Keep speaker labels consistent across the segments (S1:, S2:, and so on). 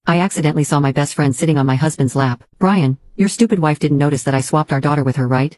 S1: I accidentally saw my best friend sitting on my husband's lap. Bryan, your stupid wife didn't notice that I swapped our daughter with her, right?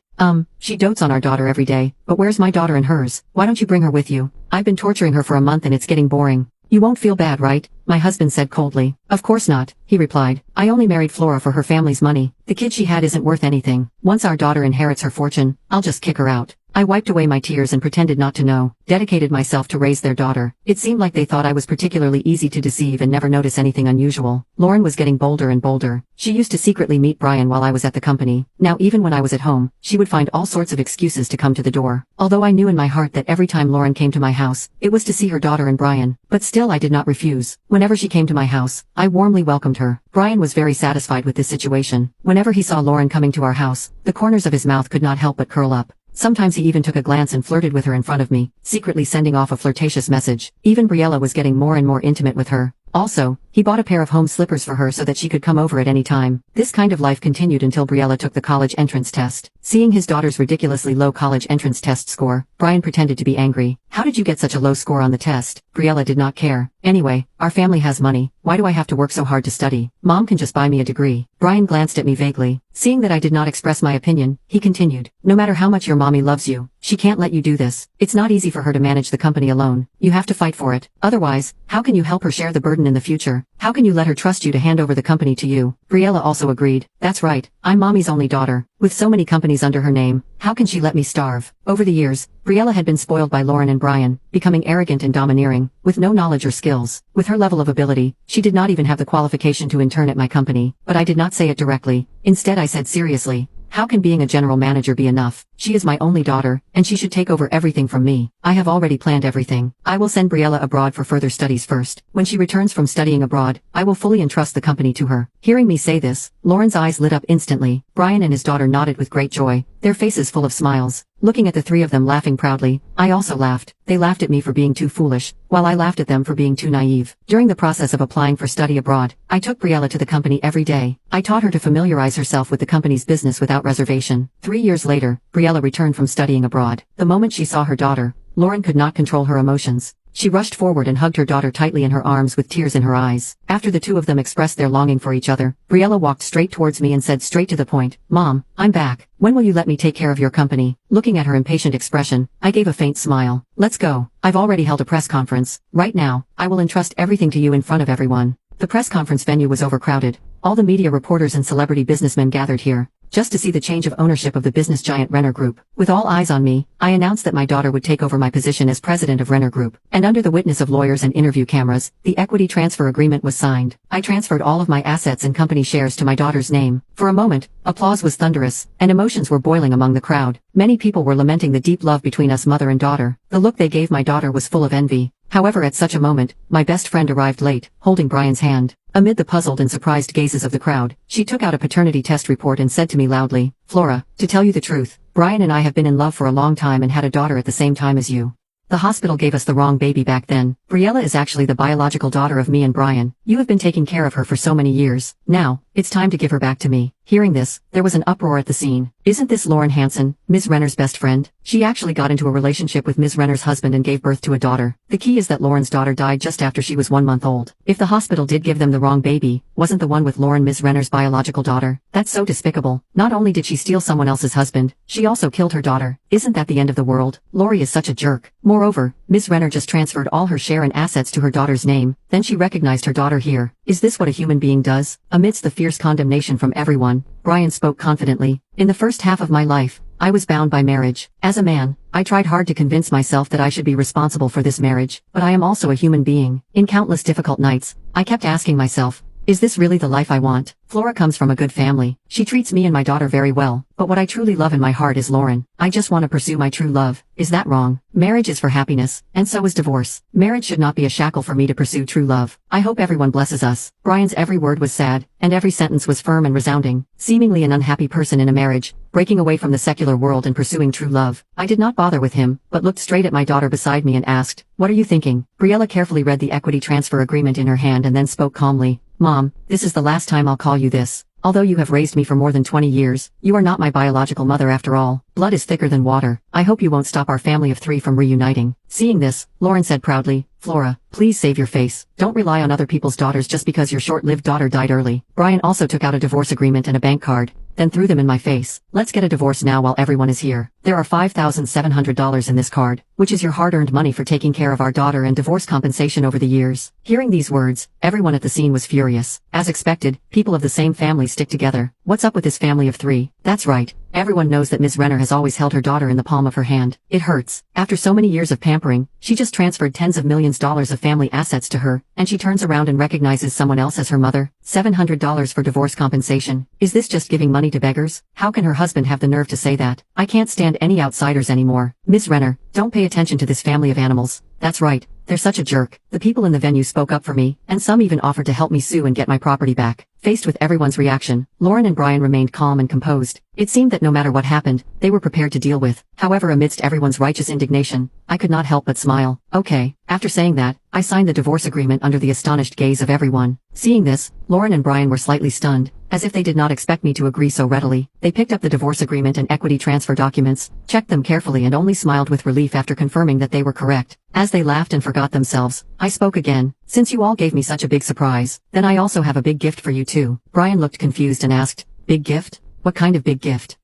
S1: She dotes on our daughter every day, but where's my daughter and hers? Why don't you bring her with you? I've been torturing her for a month and it's getting boring. You won't feel bad, right? My husband said coldly. Of course not, he replied. I only married Flora for her family's money. The kid she had isn't worth anything. Once our daughter inherits her fortune, I'll just kick her out. I wiped away my tears and pretended not to know, dedicated myself to raise their daughter. It seemed like they thought I was particularly easy to deceive and never notice anything unusual. Lauren was getting bolder and bolder. She used to secretly meet Bryan while I was at the company. Now even when I was at home, she would find all sorts of excuses to come to the door. Although I knew in my heart that every time Lauren came to my house, it was to see her daughter and Bryan. But still I did not refuse. Whenever she came to my house, I warmly welcomed her. Bryan was very satisfied with this situation. Whenever he saw Lauren coming to our house, the corners of his mouth could not help but curl up. Sometimes he even took a glance and flirted with her in front of me, secretly sending off a flirtatious message. Even Briella was getting more and more intimate with her. Also, he bought a pair of home slippers for her so that she could come over at any time. This kind of life continued until Briella took the college entrance test. Seeing his daughter's ridiculously low college entrance test score, Bryan pretended to be angry. How did you get such a low score on the test? Briella did not care. Anyway, our family has money. Why do I have to work so hard to study? Mom can just buy me a degree. Bryan glanced at me vaguely. Seeing that I did not express my opinion, he continued. No matter how much your mommy loves you, she can't let you do this. It's not easy for her to manage the company alone. You have to fight for it. Otherwise, how can you help her share the burden in the future? How can you let her trust you to hand over the company to you? Briella also agreed. That's right. I'm mommy's only daughter. With so many companies under her name, how can she let me starve? Over the years, Briella had been spoiled by Lauren and Bryan, becoming arrogant and domineering, with no knowledge or skills. With her level of ability, she did not even have the qualification to intern at my company, but I did not say it directly. Instead I said seriously, how can being a general manager be enough? She is my only daughter, and she should take over everything from me. I have already planned everything. I will send Briella abroad for further studies first. When she returns from studying abroad, I will fully entrust the company to her. Hearing me say this, Lauren's eyes lit up instantly. Bryan and his daughter nodded with great joy, their faces full of smiles. Looking at the three of them laughing proudly, I also laughed. They laughed at me for being too foolish, while I laughed at them for being too naive. During the process of applying for study abroad, I took Briella to the company every day. I taught her to familiarize herself with the company's business without reservation. 3 years later, Briella returned from studying abroad. The moment she saw her daughter, Lauren could not control her emotions. She rushed forward and hugged her daughter tightly in her arms with tears in her eyes. After the two of them expressed their longing for each other, Briella walked straight towards me and said straight to the point, Mom, I'm back. When will you let me take care of your company? Looking at her impatient expression, I gave a faint smile. Let's go. I've already held a press conference. Right now, I will entrust everything to you in front of everyone. The press conference venue was overcrowded. All the media reporters and celebrity businessmen gathered here, just to see the change of ownership of the business giant Renner Group. With all eyes on me, I announced that my daughter would take over my position as president of Renner Group, and under the witness of lawyers and interview cameras, the equity transfer agreement was signed. I transferred all of my assets and company shares to my daughter's name. For a moment, applause was thunderous, and emotions were boiling among the crowd. Many people were lamenting the deep love between us mother and daughter. The look they gave my daughter was full of envy. However, at such a moment, my best friend arrived late, holding Bryan's hand. Amid the puzzled and surprised gazes of the crowd, she took out a paternity test report and said to me loudly, Flora, to tell you the truth, Bryan and I have been in love for a long time and had a daughter at the same time as you. The hospital gave us the wrong baby back then. Briella is actually the biological daughter of me and Bryan. You have been taking care of her for so many years. Now, it's time to give her back to me. Hearing this, there was an uproar at the scene. Isn't this Lauren Hansen, Ms. Renner's best friend? She actually got into a relationship with Ms. Renner's husband and gave birth to a daughter. The key is that Lauren's daughter died just after she was 1 month old. If the hospital did give them the wrong baby, wasn't the one with Lauren Ms. Renner's biological daughter? That's so despicable. Not only did she steal someone else's husband, she also killed her daughter. Isn't that the end of the world? Lori is such a jerk. Moreover, Ms. Renner just transferred all her share and assets to her daughter's name, then she recognized her daughter here. Is this what a human being does? Amidst the fierce condemnation from everyone, Bryan spoke confidently. In the first half of my life, I was bound by marriage. As a man, I tried hard to convince myself that I should be responsible for this marriage, but I am also a human being. In countless difficult nights, I kept asking myself, is this really the life I want? Flora comes from a good family. She treats me and my daughter very well, but what I truly love in my heart is Lauren. I just want to pursue my true love. Is that wrong? Marriage is for happiness, and so is divorce. Marriage should not be a shackle for me to pursue true love. I hope everyone blesses us. Bryan's every word was sad, and every sentence was firm and resounding. Seemingly an unhappy person in a marriage, breaking away from the secular world and pursuing true love. I did not bother with him, but looked straight at my daughter beside me and asked, what are you thinking? Briella carefully read the equity transfer agreement in her hand and then spoke calmly. Mom, this is the last time I'll call you this. Although you have raised me for more than 20 years, you are not my biological mother after all. Blood is thicker than water. I hope you won't stop our family of 3 from reuniting. Seeing this, Lauren said proudly, Flora, please save your face. Don't rely on other people's daughters just because your short-lived daughter died early. Bryan also took out a divorce agreement and a bank card, then threw them in my face. Let's get a divorce now while everyone is here. There are $5,700 in this card, which is your hard-earned money for taking care of our daughter and divorce compensation over the years. Hearing these words, everyone at the scene was furious. As expected, people of the same family stick together. What's up with this family of 3? That's right. Everyone knows that Ms. Renner has always held her daughter in the palm of her hand. It hurts. After so many years of pampering, she just transferred tens of millions dollars of family assets to her, and she turns around and recognizes someone else as her mother. $700 for divorce compensation. Is this just giving money to beggars? How can her husband have the nerve to say that? I can't stand any outsiders anymore. Ms. Renner, don't pay attention to this family of animals. That's right. They're such a jerk. The people in the venue spoke up for me, and some even offered to help me sue and get my property back. Faced with everyone's reaction, Lauren and Bryan remained calm and composed. It seemed that no matter what happened, they were prepared to deal with. However, amidst everyone's righteous indignation, I could not help but smile. Okay. After saying that, I signed the divorce agreement under the astonished gaze of everyone. Seeing this, Lauren and Bryan were slightly stunned, as if they did not expect me to agree so readily. They picked up the divorce agreement and equity transfer documents, checked them carefully and only smiled with relief after confirming that they were correct. As they laughed and forgot themselves, I spoke again. Since you all gave me such a big surprise, then I also have a big gift for you too. Bryan looked confused and asked, big gift? What kind of big gift?